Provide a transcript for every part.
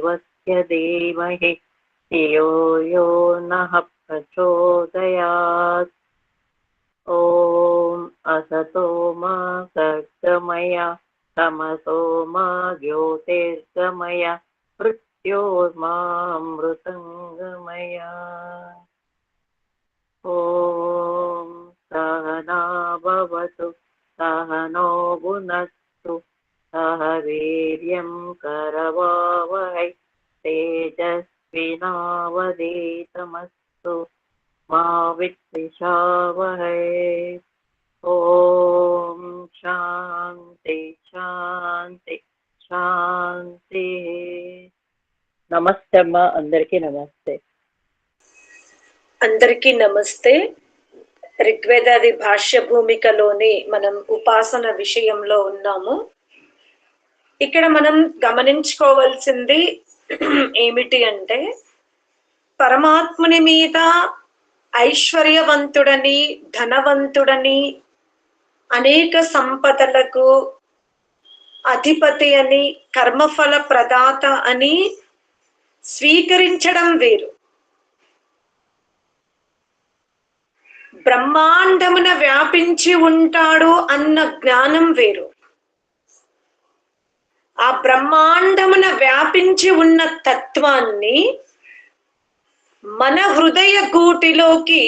देवस्य धीमहि धियो यो नः प्रचोदयात्। ॐ असतो मा सद्गमय तमसो मा ज्योतिर्गमय मृत्योर्मामृतङ्गमय। ॐ सहना भवतु सहनो भुनक्तु सह वीर्यं करवावहै तेजस्विनावधीतमस्तु मा विद्विषावहै। ॐ शान्ति शान्ति శాంతి. నమస్తే అమ్మా, అందరికీ నమస్తే. అందరికీ నమస్తే. ఋగ్వేదాది భాష్య భూమికలోని మనం ఉపాసన విషయంలో ఉన్నాము. ఇక్కడ మనం గమనించుకోవాల్సింది ఏమిటి అంటే, పరమాత్ముని మీద ఐశ్వర్యవంతుడని, ధనవంతుడని, అనేక సంపదలకు అధిపతి అని, కర్మఫల ప్రదాత అని స్వీకరించడం వేరు. బ్రహ్మాండమున వ్యాపించి ఉంటాడు అన్న జ్ఞానం వేరు. ఆ బ్రహ్మాండమున వ్యాపించి ఉన్న తత్వాన్ని మన హృదయ గూటిలోకి,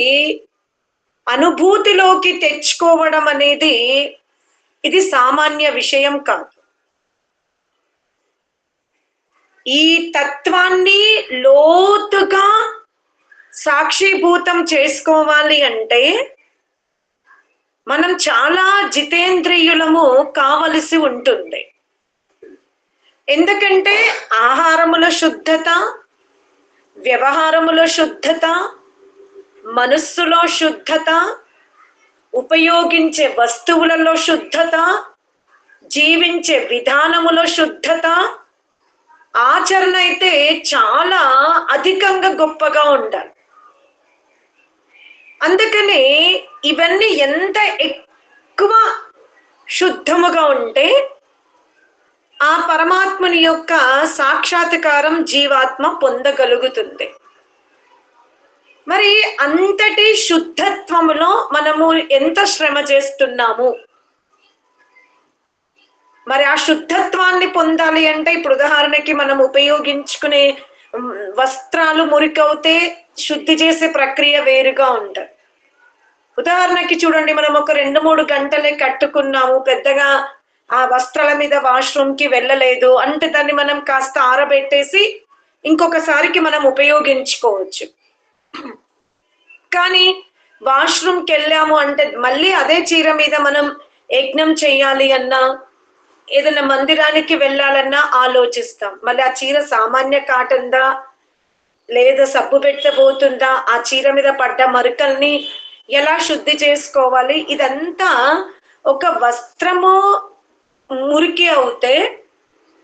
అనుభూతిలోకి తెచ్చుకోవడం అనేది ఇది సామాన్య విషయం కాదు. ఈ తత్వాన్ని లోతుగా సాక్షిభూతం చేసుకోవాలి అంటే మనం చాలా జితేంద్రియులము కావలసి ఉంటుంది. ఎందుకంటే ఆహారముల శుద్ధత, వ్యవహారముల శుద్ధత, మనస్సులో శుద్ధత, ఉపయోగించే వస్తువులలో శుద్ధత, జీవించే విధానములో శుద్ధత, ఆచరణ అయితే చాలా అధికంగా గొప్పగా ఉండాలి. అందుకని ఇవన్నీ ఎంత ఎక్కువ శుద్ధముగా ఉంటే ఆ పరమాత్ముని యొక్క సాక్షాత్కారం జీవాత్మ పొందగలుగుతుంది. మరి అంతటి శుద్ధత్వములో మనము ఎంత శ్రమ చేస్తున్నాము? మరి ఆ శుద్ధత్వాన్ని పొందాలి అంటే, ఇప్పుడు ఉదాహరణకి మనం ఉపయోగించుకునే వస్త్రాలు మురికవుతే శుద్ధి చేసే ప్రక్రియ వేరుగా ఉంటుంది. ఉదాహరణకి చూడండి, మనం ఒక 2-3 గంటలే కట్టుకున్నాము, పెద్దగా ఆ వస్త్రాల మీద వాష్రూమ్ కి వెళ్ళలేదు అంటే దాన్ని మనం కాస్త ఆరబెట్టేసి ఇంకొకసారికి మనం ఉపయోగించుకోవచ్చు. కానీ వాష్రూమ్కి వెళ్ళాము అంటే మళ్ళీ అదే చీర మీద మనం యజ్ఞం చేయాలి అన్నా, ఏదైనా మందిరానికి వెళ్ళాలన్నా ఆలోచిస్తాం. మళ్ళీ ఆ చీర సామాన్య కాటన్దా లేదా సబ్బు పెట్టబోతుందా, ఆ చీర మీద పడ్డ మరకల్ని ఎలా శుద్ధి చేసుకోవాలి, ఇదంతా ఒక వస్త్రము మురికి అవుతే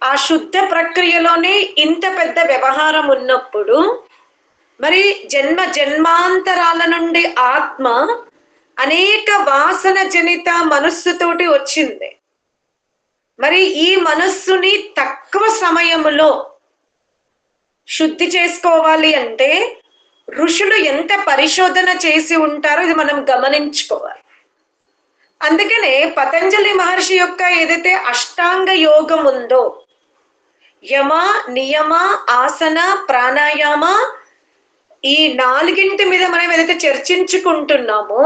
ఆ శుద్ధ ప్రక్రియలోనే ఇంత పెద్ద వ్యవహారం ఉన్నప్పుడు, మరి జన్మ జన్మాంతరాల నుండి ఆత్మ అనేక వాసన జనిత మనస్సుతోటి వచ్చింది. మరి ఈ మనస్సుని తక్కువ సమయములో శుద్ధి చేసుకోవాలి అంటే ఋషులు ఎంత పరిశోధన చేసి ఉంటారో ఇది మనం గమనించుకోవాలి. అందుకనే పతంజలి మహర్షి యొక్క ఏదైతే అష్టాంగ యోగం ఉందో, యమ, నియమ, ఆసన, ప్రాణాయామ, ఈ 4 మీద మనం ఏదైతే చర్చించుకుంటున్నామో,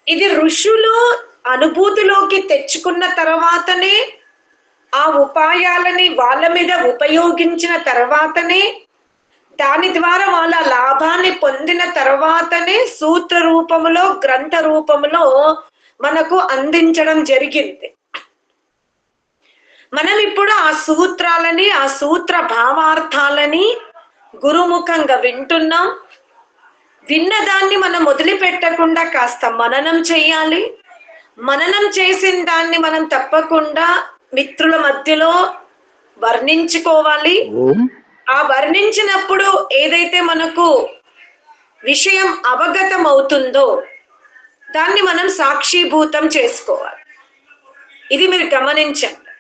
ఇది ఋషులు అనుభూతిలోకి తెచ్చుకున్న తర్వాతనే, ఆ ఉపాయాలని వాళ్ళ మీద ఉపయోగించిన తర్వాతనే, దాని ద్వారా వాళ్ళ లాభాన్ని పొందిన తర్వాతనే సూత్ర రూపములో, గ్రంథ రూపములో మనకు అందించడం జరిగింది. మనం ఇప్పుడు ఆ సూత్రాలని, ఆ సూత్ర భావార్థాలని గురుముఖంగా వింటున్నాం. విన్నదాన్ని మనం వదిలిపెట్టకుండా కాస్త మననం చెయ్యాలి. మననం చేసిన దాన్ని మనం తప్పకుండా మిత్రుల మధ్యలో వర్ణించుకోవాలి. ఆ వర్ణించినప్పుడు ఏదైతే మనకు విషయం అవగతం అవుతుందో దాన్ని మనం సాక్షిభూతం చేసుకోవాలి. ఇది మీరు గమనించండి.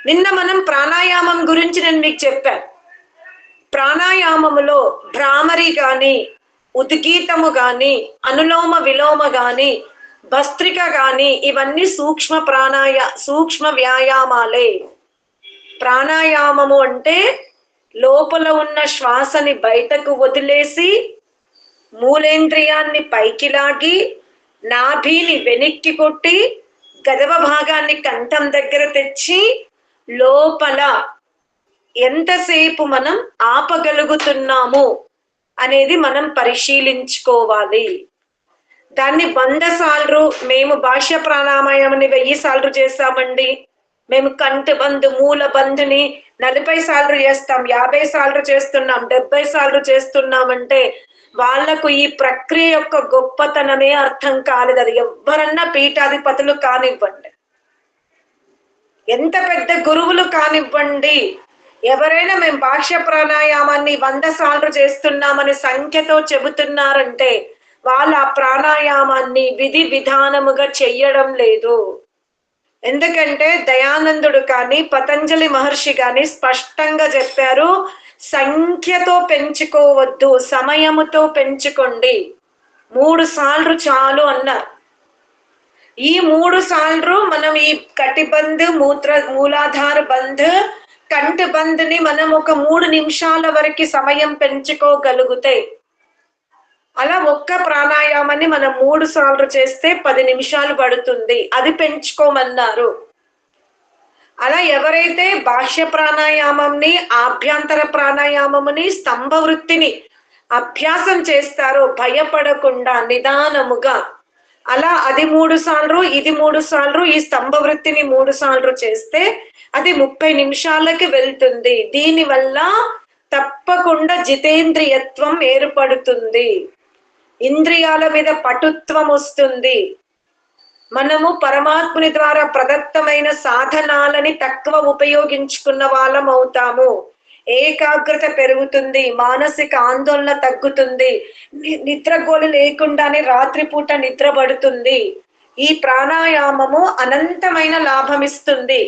నిన్న మనం ప్రాణాయామం గురించి నేను మీకు చెప్పాను. ప్రాణాయామములో భ్రామరి గాని, ఉద్గీతము గాని, అనులోమ విలోమ గాని, భస్త్రిక గాని, ఇవన్నీ సూక్ష్మ వ్యాయామాలే. ప్రాణాయామము అంటే లోపల ఉన్న శ్వాసని బయటకు వదిలేసి, మూలేంద్రియాన్ని పైకి లాగి, నాభిని వెనక్కి కొట్టి, గదవ భాగాన్ని కంఠం దగ్గర తెచ్చి, లోపల ఎంతసేపు మనం ఆపగలుగుతున్నాము అనేది మనం పరిశీలించుకోవాలి. దాన్ని 100 సార్లు, మేము భాష్య ప్రాణాయామాన్ని 1000 సార్లు చేస్తామండి. మేము కంటి బంధు మూల బంధుని 40 సార్లు చేస్తాం, 50 సార్లు చేస్తున్నాం, 70 సార్లు చేస్తున్నామంటే వాళ్లకు ఈ ప్రక్రియ యొక్క గొప్పతనమే అర్థం కాలేదు. అది ఎవరన్నా పీఠాధిపతులు కానివ్వండి, ఎంత పెద్ద గురువులు కానివ్వండి, ఎవరైనా మేము భాష్య ప్రాణాయామాన్ని 100 సార్లు చేస్తున్నామని సంఖ్యతో చెబుతున్నారంటే వాళ్ళు ఆ ప్రాణాయామాన్ని విధి విధానముగా చెయ్యడం లేదు. ఎందుకంటే దయానందుడు కానీ పతంజలి మహర్షి కానీ స్పష్టంగా చెప్పారు, సంఖ్యతో పెంచుకోవద్దు, సమయముతో పెంచుకోండి. 3 సార్లు చాలు అన్నారు. ఈ 3 సార్లు మనం ఈ కటిబంధ్, మూలాధార బంధ్, కంటి బంధుని మనం ఒక 3 నిమిషాల వరకు సమయం పెంచుకోగలిగితే, అలా ఒక్క ప్రాణాయామాన్ని మనం 3 సార్లు చేస్తే 10 నిమిషాలు పడుతుంది. అది పెంచుకోమన్నారు. అలా ఎవరైతే బాహ్య ప్రాణాయామంని, ఆభ్యంతర ప్రాణాయామముని, స్తంభ వృత్తిని అభ్యాసం చేస్తారో భయపడకుండా నిదానముగా, అలా అది 3 సార్లు, ఇది 3 సార్లు, ఈ స్తంభ వృత్తిని 3 సార్లు చేస్తే అది 30 నిమిషాలకి వెళ్తుంది. దీనివల్ల తప్పకుండా జితేంద్రియత్వం ఏర్పడుతుంది, ఇంద్రియాల మీద పటుత్వం వస్తుంది. మనము పరమాత్ముని ద్వారా ప్రదత్తమైన సాధనాలని తక్కువ ఉపయోగించుకున్న వాళ్ళం అవుతాము. ఏకాగ్రత పెరుగుతుంది, మానసిక ఆందోళన తగ్గుతుంది, నిద్రగోలు లేకుండానే రాత్రిపూట నిద్ర పడుతుంది. ఈ ప్రాణాయామము అనంతమైన లాభం ఇస్తుంది.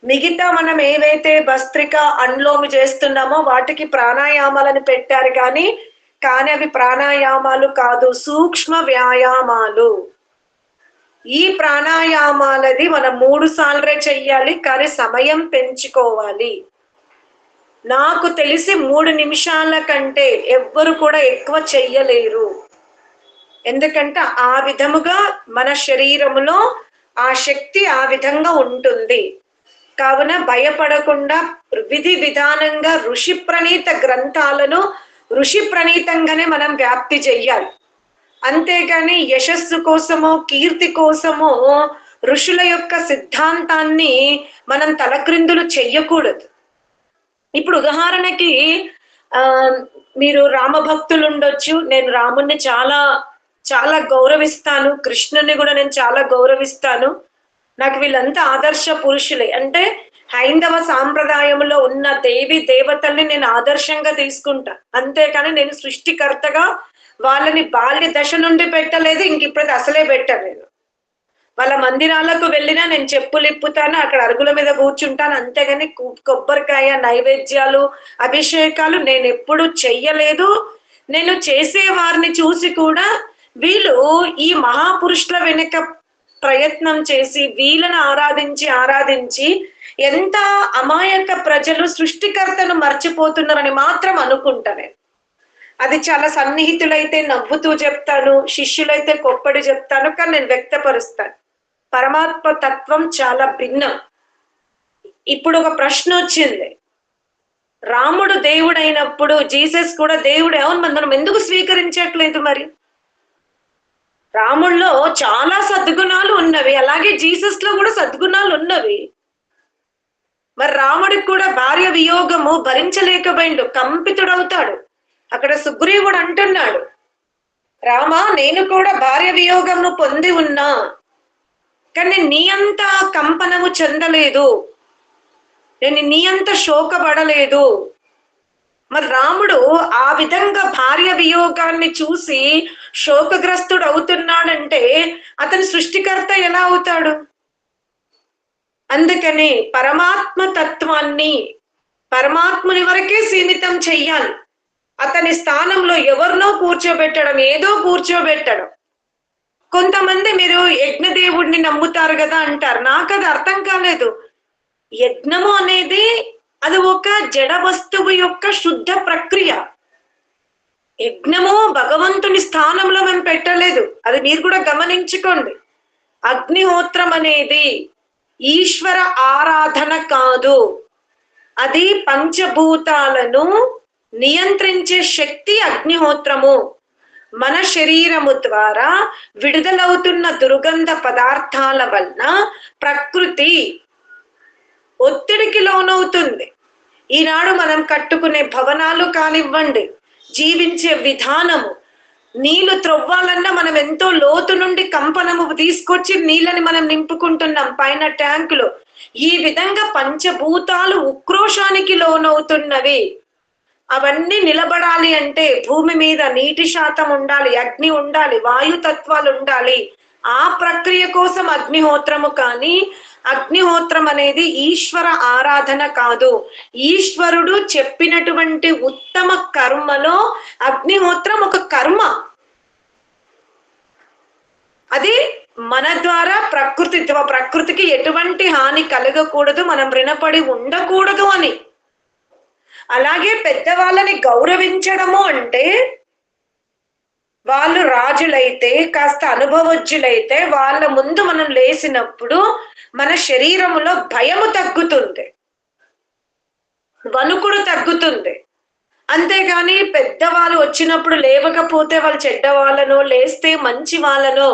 మిగతా మనం ఏవైతే భస్త్రిక, అనులోమి చేస్తున్నామో వాటికి ప్రాణాయామాలను పెట్టారు కానీ అవి ప్రాణాయామాలు కాదు, సూక్ష్మ వ్యాయామాలు. ఈ ప్రాణాయామాలది మనం 3 సార్లే చెయ్యాలి, కానీ సమయం పెంచుకోవాలి. నాకు తెలిసి 3 నిమిషాల కంటే ఎవ్వరు కూడా ఎక్కువ చెయ్యలేరు. ఎందుకంటే ఆ విధముగా మన శరీరములో ఆ శక్తి ఆ విధంగా ఉంటుంది. కావున భయపడకుండా విధి విధానంగా ఋషి ప్రణీత గ్రంథాలను ఋషి ప్రణీతంగానే మనం వ్యాప్తి చెయ్యాలి. అంతేగాని యశస్సు కోసమో కీర్తి కోసమో ఋషుల యొక్క సిద్ధాంతాన్ని మనం తలక్రిందులు చెయ్యకూడదు. ఇప్పుడు ఉదాహరణకి మీరు రామభక్తులు ఉండొచ్చు. నేను రాముణ్ణి చాలా చాలా గౌరవిస్తాను, కృష్ణుని కూడా నేను చాలా గౌరవిస్తాను. నాకు వీళ్ళంతా ఆదర్శ పురుషులే. అంటే హైందవ సాంప్రదాయంలో ఉన్న దేవి దేవతల్ని నేను ఆదర్శంగా తీసుకుంటా. అంతేకాని నేను సృష్టికర్తగా వాళ్ళని బాల్య దశ నుండి పెట్టలేదు, ఇంక ఇప్పుడు అసలే పెట్టలేదు. వాళ్ళ మందిరాలకు వెళ్ళినా నేను చెప్పులు ఇప్పుతాను, అక్కడ అరుగుల మీద కూర్చుంటాను. అంతేగాని కొబ్బరికాయ నైవేద్యాలు, అభిషేకాలు నేను ఎప్పుడు చెయ్యలేదు. నేను చేసే వారిని చూసి కూడా వీళ్ళు ఈ మహాపురుషుల వెనుక ప్రయత్నం చేసి వీళ్ళని ఆరాధించి ఎంత అమాయక ప్రజలు సృష్టికర్తను మర్చిపోతున్నారని మాత్రం అనుకుంటాను. అది చాలా సన్నిహితులైతే నవ్వుతూ చెప్తాను, శిష్యులైతే కొప్పడి చెప్తాను, కానీ నేను వ్యక్తపరుస్తాను. పరమాత్మ తత్వం చాలా భిన్నం. ఇప్పుడు ఒక ప్రశ్న వచ్చింది, రాముడు దేవుడైనప్పుడు జీసస్ కూడా దేవుడే, అవును, మనం ఎందుకు స్వీకరించట్లేదు? మరి రాముల్లో చాలా సద్గుణాలు ఉన్నవి, అలాగే జీసస్ లో కూడా సద్గుణాలు ఉన్నవి. మరి రాముడికి కూడా భార్య వియోగము భరించలేకపోయిండు, కంపితుడవుతాడు. అక్కడ సుగ్రీవుడు అంటున్నాడు, రామా నేను కూడా భార్య వియోగమును పొంది ఉన్నా, కానీ నీ అంత కంపనము చెందలేదు, నేను నీ అంత శోకపడలేదు. మరి రాముడు ఆ విధంగా భార్య వియోగాన్ని చూసి శోకగ్రస్తుడు అవుతున్నాడంటే అతను సృష్టికర్త ఎలా అవుతాడు? అందుకని పరమాత్మ తత్వాన్ని పరమాత్ముని వరకే సీమితం చెయ్యాలి. అతని స్థానంలో ఎవరినో కూర్చోబెట్టడం, ఏదో కూర్చోబెట్టడం. కొంతమంది మీరు యజ్ఞదేవుడిని నమ్ముతారు కదా అంటారు. నాకు అది అర్థం కాలేదు. యజ్ఞము అనేది అది ఒక జడ వస్తువు యొక్క శుద్ధ ప్రక్రియ. యజ్ఞము భగవంతుని స్థానంలో మేము పెట్టలేదు. అది మీరు కూడా గమనించుకోండి. అగ్నిహోత్రం అనేది ఈశ్వర ఆరాధన కాదు. అది పంచభూతాలను నియంత్రించే శక్తి అగ్నిహోత్రము. మన శరీరము ద్వారా విడుదలవుతున్న దుర్గంధ పదార్థాల వలన ప్రకృతి ఒత్తిడికి లోనవుతుంది. ఈనాడు మనం కట్టుకునే భవనాలు కానివ్వండి, జీవించే విధానము, నీళ్లు త్రవ్వాలన్నా మనం ఎంతో లోతు నుండి కంపనము తీసుకొచ్చి నీళ్ళని మనం నింపుకుంటున్నాం పైన ట్యాంకులు. ఈ విధంగా పంచభూతాలు ఉక్రోషానికి లోనవుతున్నవి. అవన్నీ నిలబడాలి అంటే భూమి మీద నీటి శాతం ఉండాలి, అగ్ని ఉండాలి, వాయుతత్వాలు ఉండాలి. ఆ ప్రక్రియ కోసం అగ్నిహోత్రము. కానీ అగ్నిహోత్రం అనేది ఈశ్వర ఆరాధన కాదు. ఈశ్వరుడు చెప్పినటువంటి ఉత్తమ కర్మలో అగ్నిహోత్రం ఒక కర్మ. అది మన ద్వారా ప్రకృతికి ఎటువంటి హాని కలగకూడదు, మనం రుణపడి ఉండకూడదు అని. అలాగే పెద్దవాళ్ళని గౌరవించడము అంటే వాళ్ళు రాజులైతే, కాస్త అనుభవజ్ఞులైతే వాళ్ళ ముందు మనం లేసినప్పుడు మన శరీరములో భయము తగ్గుతుంది, వణుకుడు తగ్గుతుంది. అంతేగాని పెద్దవాళ్ళు వచ్చినప్పుడు లేవకపోతే వాళ్ళు చెడ్డవాళ్ళనో, లేస్తే మంచి వాళ్ళనో,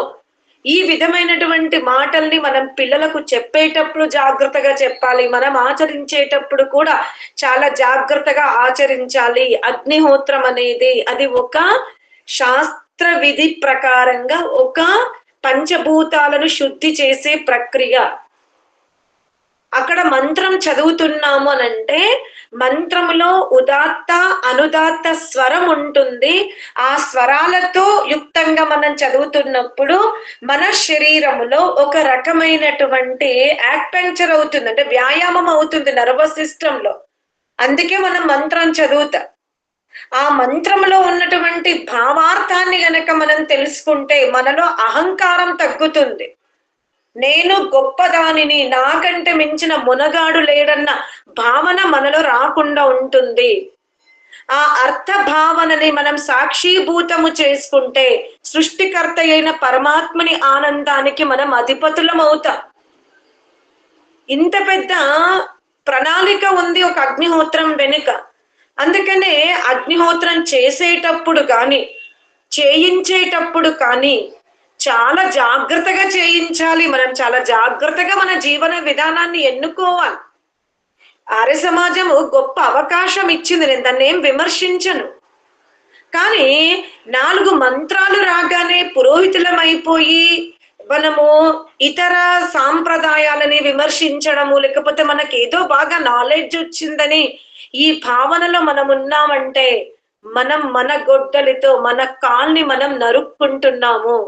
ఈ విధమైనటువంటి మాటల్ని మనం పిల్లలకు చెప్పేటప్పుడు జాగ్రత్తగా చెప్పాలి. మనం ఆచరించేటప్పుడు కూడా చాలా జాగ్రత్తగా ఆచరించాలి. అగ్నిహోత్రం అనేది అది ఒక శాస్త్ర విధి ప్రకారంగా ఒక పంచభూతాలను శుద్ధి చేసే ప్రక్రియ. అక్కడ మంత్రం చదువుతున్నాము అనంటే మంత్రములో ఉదాత్త అనుదాత్త స్వరం ఉంటుంది. ఆ స్వరాలతో యుక్తంగా మనం చదువుతున్నప్పుడు మన శరీరములో ఒక రకమైనటువంటి యాక్పెంచర్ అవుతుంది, అంటే వ్యాయామం అవుతుంది నర్వస్ సిస్టమ్ లో. అందుకే మనం మంత్రం చదువుతాం. ఆ మంత్రంలో ఉన్నటువంటి భావార్థాన్ని గనక మనం తెలుసుకుంటే మనలో అహంకారం తగ్గుతుంది. నేను గొప్పదానిని, నాకంటే మించిన మునగాడు లేడన్న భావన మనలో రాకుండా ఉంటుంది. ఆ అర్థ భావనని మనం సాక్షీభూతము చేసుకుంటే సృష్టికర్త అయిన పరమాత్మని ఆనందానికి మనం అధిపతులం అవుతాం. ఇంత పెద్ద ప్రణాళిక ఉంది ఒక అగ్నిహోత్రం వెనుక. అందుకనే అగ్నిహోత్రం చేసేటప్పుడు కానీ చేయించేటప్పుడు కానీ చాలా జాగ్రత్తగా చేయించాలి. మనం చాలా జాగ్రత్తగా మన జీవన విధానాన్ని ఎన్నుకోవాలి. ఆర్య సమాజము గొప్ప అవకాశం ఇచ్చింది, నేను దాన్ని ఏం విమర్శించను. కానీ 4 మంత్రాలు రాగానే పురోహితులమైపోయి మనము ఇతర సాంప్రదాయాలని విమర్శించడము, లేకపోతే మనకి ఏదో బాగా నాలెడ్జ్ వచ్చిందని ఈ భావనలో మనం ఉన్నామంటే మనం మన గొడ్డలితో మన కాల్ని మనం నరుక్కుంటున్నాము.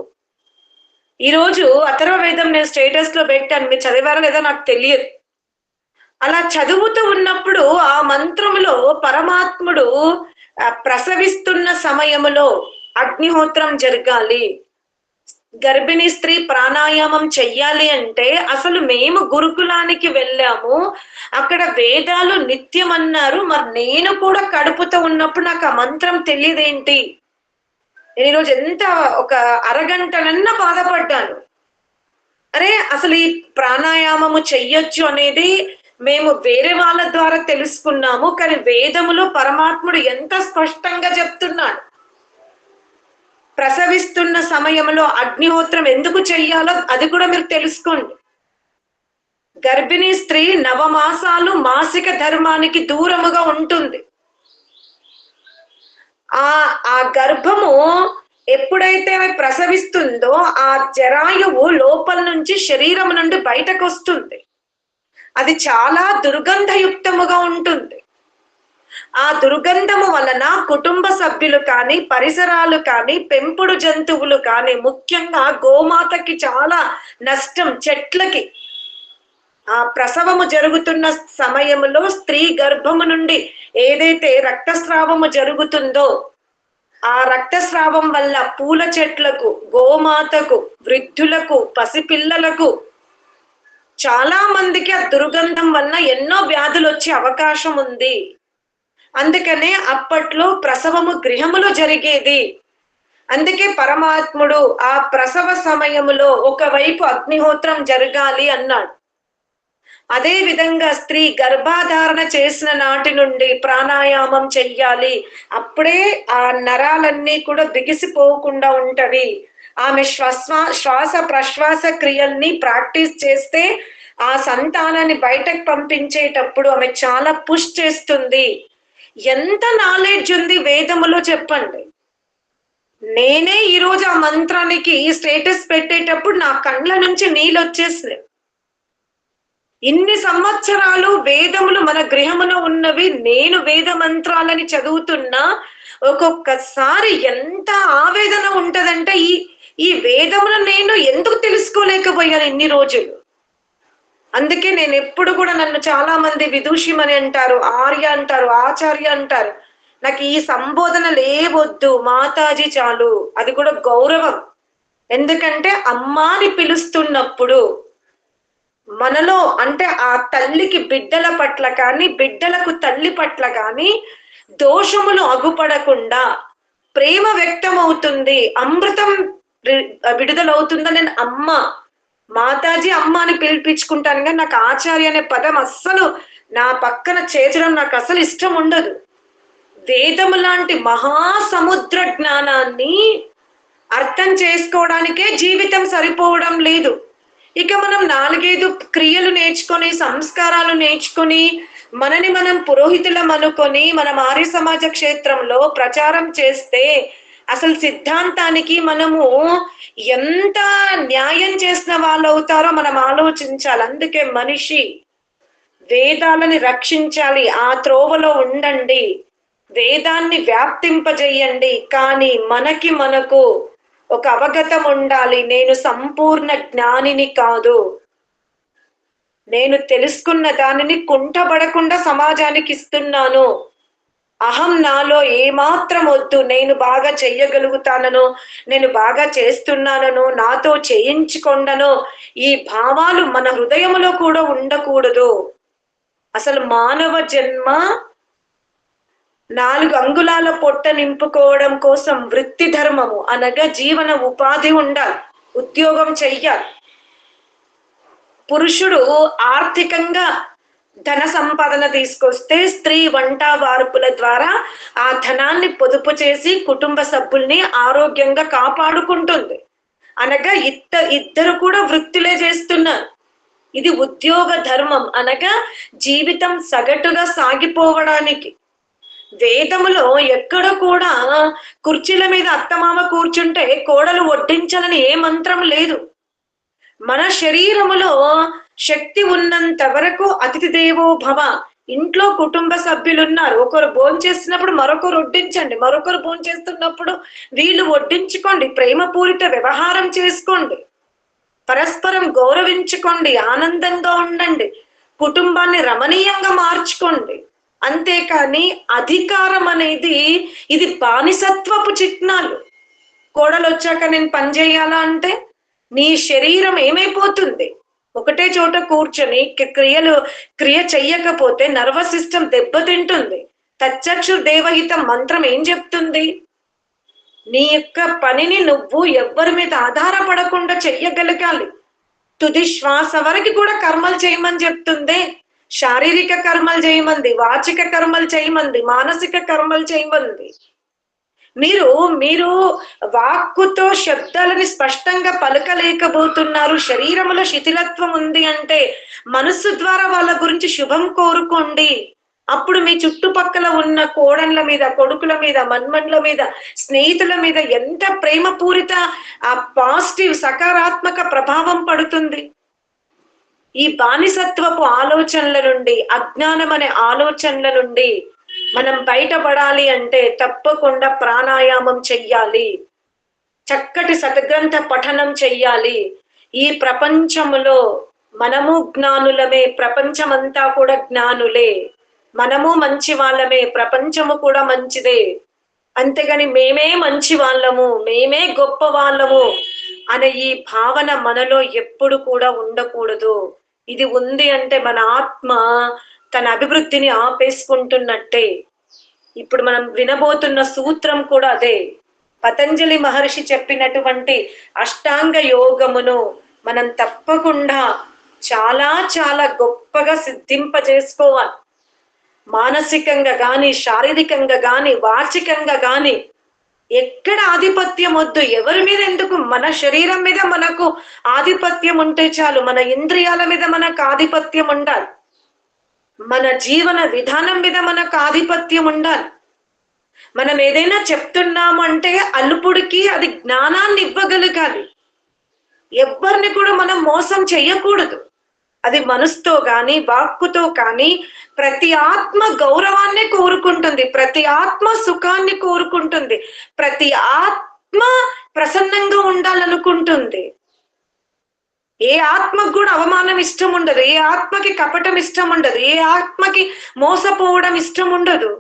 ఈరోజు అథర్వ వేదం నేను స్టేటస్ లో పెట్టాను, మీరు చదివారా లేదా నాకు తెలియదు. అలా చదువుతూ ఉన్నప్పుడు ఆ మంత్రములో పరమాత్ముడు ప్రసవిస్తున్న సమయములో అగ్నిహోత్రం జరగాలి, గర్భిణీ స్త్రీ ప్రాణాయామం చెయ్యాలి అంటే అసలు మేము గురుకులానికి వెళ్ళాము, అక్కడ వేదాలు నిత్యం అన్నారు. మరి నేను కూడా కడుపుతో ఉన్నప్పుడు నాకు ఆ మంత్రం తెలియదేంటి? నేను ఈరోజు ఎంత ఒక అరగంటనన్నా బాధపడ్డాను. అరే అసలు ఈ ప్రాణాయామము చెయ్యొచ్చు అనేది మేము వేరే వాళ్ళ ద్వారా తెలుసుకున్నాము, కానీ వేదములో పరమాత్ముడు ఎంత స్పష్టంగా చెప్తున్నాడు. ప్రసవిస్తున్న సమయంలో అగ్నిహోత్రం ఎందుకు చెయ్యాలో అది కూడా మీరు తెలుసుకోండి. గర్భిణీ స్త్రీ 9 మాసాలు మాసిక ధర్మానికి దూరముగా ఉంటుంది. ఆ గర్భము ఎప్పుడైతే ప్రసవిస్తుందో ఆ జరాయువు లోపల నుంచి శరీరం నుండి బయటకు వస్తుంది. అది చాలా దుర్గంధయుక్తముగా ఉంటుంది. ఆ దుర్గంధము వలన కుటుంబ సభ్యులు కానీ, పరిసరాలు కానీ, పెంపుడు జంతువులు కానీ, ముఖ్యంగా గోమాతకి చాలా నష్టం, చెట్లకి. ఆ ప్రసవము జరుగుతున్న సమయంలో స్త్రీ గర్భము నుండి ఏదైతే రక్తస్రావము జరుగుతుందో ఆ రక్తస్రావం వల్ల పూల చెట్లకు, గోమాతకు, వృద్ధులకు, పసిపిల్లలకు చాలా మందికి ఆ దుర్గంధం వల్ల ఎన్నో వ్యాధులు వచ్చే అవకాశం ఉంది. అందుకనే అప్పట్లో ప్రసవము గృహములో జరిగేది. అందుకే పరమాత్ముడు ఆ ప్రసవ సమయములో ఒకవైపు అగ్నిహోత్రం జరగాలి అన్నాడు. అదే విధంగా స్త్రీ గర్భాధారణ చేసిన నాటి నుండి ప్రాణాయామం చెయ్యాలి. అప్పుడే ఆ నరాలన్నీ కూడా బిగిసిపోకుండా ఉంటవి. ఆమె శ్వాస ప్రశ్వాస క్రియల్ని ప్రాక్టీస్ చేస్తే ఆ సంతానాన్ని బయటకు పంపించేటప్పుడు ఆమె చాలా పుష్ చేస్తుంది. ఎంత నాలెడ్జ్ ఉంది వేదములో చెప్పండి. నేనే ఈరోజు ఆ మంత్రానికి స్టేటస్ పెట్టేటప్పుడు నా కండ్ల నుంచి నీళ్ళు వచ్చేసినాయి. ఇన్ని సంవత్సరాలు వేదములు మన గృహములో ఉన్నవి, నేను వేద మంత్రాలని చదువుతున్నా ఒక్కొక్కసారి ఎంత ఆవేదన ఉంటదంటే ఈ వేదములు నేను ఎందుకు తెలుసుకోలేకపోయాను ఇన్ని రోజులు. అందుకే నేను ఎప్పుడు కూడా నన్ను చాలా మంది విదూషిమని అంటారు, ఆర్య అంటారు, ఆచార్య అంటారు. నాకు ఈ సంబోధనలు ఏవొద్దు, మాతాజీ చాలు. అది కూడా గౌరవం. ఎందుకంటే అమ్మాని పిలుస్తున్నప్పుడు మనలో అంటే ఆ తల్లికి బిడ్డల పట్ల కానీ, బిడ్డలకు తల్లి పట్ల కానీ దోషములు అగుపడకుండా ప్రేమ వ్యక్తమవుతుంది, అమృతం విడుదలవుతుందని నేను అమ్మ, మాతాజీ అమ్మ అని పిలిపించుకుంటాను. కానీ నాకు ఆచార్య అనే పదం అస్సలు నా పక్కన చేర్చడం నాకు అసలు ఇష్టం ఉండదు. వేదము లాంటి మహాసముద్ర జ్ఞానాన్ని అర్థం చేసుకోవడానికే జీవితం సరిపోవడం లేదు. ఇక మనం 4-5 క్రియలు నేర్చుకొని, సంస్కారాలు నేర్చుకొని, మనని మనం పురోహితులం అనుకొని మనం ఆర్య సమాజ క్షేత్రంలో ప్రచారం చేస్తే అసలు సిద్ధాంతానికి మనము ఎంత న్యాయం చేసిన వాళ్ళు అవుతారో మనం ఆలోచించాలి. అందుకే మనిషి వేదాలని రక్షించాలి, ఆ త్రోవలో ఉండండి, వేదాన్ని వ్యాప్తింపజేయండి. కానీ మనకు ఒక అవగతం ఉండాలి. నేను సంపూర్ణ జ్ఞానిని కాదు, నేను తెలుసుకున్న దానిని కుంటపడకుండా సమాజానికి ఇస్తున్నాను. అహం నాలో ఏమాత్రం వద్దు, నేను బాగా చెయ్యగలుగుతానను, నేను బాగా చేస్తున్నానను, నాతో చేయించుకొండను ఈ భావాలు మన హృదయములో కూడా ఉండకూడదు. అసలు మానవ జన్మ 4 అంగుళాల పొట్ట నింపుకోవడం కోసం వృత్తి ధర్మము అనగా జీవన ఉపాధి ఉండాలి, ఉద్యోగం చెయ్యాలి. పురుషుడు ఆర్థికంగా ధన సంపాదన తీసుకొస్తే స్త్రీ వంట వార్పుల ద్వారా ఆ ధనాన్ని పొదుపు చేసి కుటుంబ సభ్యుల్ని ఆరోగ్యంగా కాపాడుకుంటుంది. అనగా ఇద్దరు కూడా వృత్తిలే చేస్తున్నారు. ఇది ఉద్యోగ ధర్మం అనగా జీవితం సగటుగా సాగిపోవడానికి. వేదములో ఎక్కడ కూడా కుర్చీల మీద అత్తమామ కూర్చుంటే కోడలు వడ్డించాలని ఏ మంత్రం లేదు. మన శరీరములో శక్తి ఉన్నంత వరకు అతిథి దేవో భవ. ఇంట్లో కుటుంబ సభ్యులు ఉన్నారు, ఒకరు భోంచేస్తున్నప్పుడు మరొకరు వడ్డించండి, మరొకరు భోంచేస్తున్నప్పుడు వీళ్ళు వడ్డించుకోండి. ప్రేమపూరిత వ్యవహారం చేసుకోండి, పరస్పరం గౌరవించుకోండి, ఆనందంగా ఉండండి, కుటుంబాన్ని రమణీయంగా మార్చుకోండి. అంతేకాని అధికారం అనేది ఇది బానిసత్వపు చిహ్నాలు. కోడలు వచ్చాక నేను పని చేయాలా అంటే నీ శరీరం ఏమైపోతుంది? ఒకటే చోట కూర్చొని క్రియ చెయ్యకపోతే నర్వస్ సిస్టమ్ దెబ్బతింటుంది. తచ్చక్షు దేవహితం మంత్రం ఏం చెప్తుంది? నీ యొక్క పనిని నువ్వు ఎవ్వరి మీద ఆధారపడకుండా చెయ్యగలగాలి. తుది శ్వాస వరకు కూడా కర్మలు చేయమని చెప్తుంది. శారీరక కర్మలు చేయమంది, వాచిక కర్మలు చేయమంది, మానసిక కర్మలు చేయమంది. మీరు వాక్కుతో శబ్దాలని స్పష్టంగా పలకలేకపోతున్నారు, శరీరములో శిథిలత్వం ఉంది అంటే మనస్సు ద్వారా వాళ్ళ గురించి శుభం కోరుకోండి. అప్పుడు మీ చుట్టుపక్కల ఉన్న కోడళ్ళ మీద, కొడుకుల మీద, మన్మన్ల మీద, స్నేహితుల మీద ఎంత ప్రేమపూరిత ఆ పాజిటివ్ సకారాత్మక ప్రభావం పడుతుంది. ఈ బానిసత్వపు ఆలోచనల నుండి, అజ్ఞానం అనే ఆలోచనల నుండి మనం బయటపడాలి అంటే తప్పకుండా ప్రాణాయామం చెయ్యాలి, చక్కటి సద్గ్రంథ పఠనం చెయ్యాలి. ఈ ప్రపంచములో మనము జ్ఞానులమే, ప్రపంచమంతా కూడా జ్ఞానులే, మనము మంచి వాళ్ళమే, ప్రపంచము కూడా మంచిదే, అంతేగాని మేమే మంచి వాళ్ళము, మేమే గొప్ప వాళ్ళము అనే ఈ భావన మనలో ఎప్పుడు కూడా ఉండకూడదు. ఇది ఉంది అంటే మన ఆత్మ తన అభివృద్ధిని ఆపేసుకుంటున్నట్టే. ఇప్పుడు మనం వినబోతున్న సూత్రం కూడా అదే. పతంజలి మహర్షి చెప్పినటువంటి అష్టాంగ యోగమును మనం తప్పకుండా చాలా చాలా గొప్పగా సిద్ధింపజేసుకోవాలి. మానసికంగా గాని, శారీరకంగా గాని, వాచికంగా గాని ఎక్కడ ఆధిపత్యం వద్దు. ఎవరి మీద ఎందుకు, మన శరీరం మీద మనకు ఆధిపత్యం ఉంటే చాలు. మన ఇంద్రియాల మీద మనకు ఆధిపత్యం ఉండాలి, మన జీవన విధానం మీద మనకు ఆధిపత్యం ఉండాలి. మనం ఏదైనా చెప్తున్నాము అంటే అల్పుడికి అది జ్ఞానాన్ని ఇవ్వగలగాలి. ఎవరిని కూడా మనం మోసం చెయ్యకూడదు. అది మనసుతో కానీ, వాక్కుతో కానీ. ప్రతి ఆత్మ గౌరవాన్ని కోరుకుంటుంది, ప్రతి ఆత్మ సుఖాన్ని కోరుకుంటుంది, ప్రతి ఆత్మ ప్రసన్నంగా ఉండాలనుకుంటుంది. ఏ ఆత్మకు కూడా అవమానం ఇష్టం ఉండదు, ఏ ఆత్మకి కపటం ఇష్టం ఉండదు, ఏ ఆత్మకి మోసపోవడం ఇష్టం ఉండదు.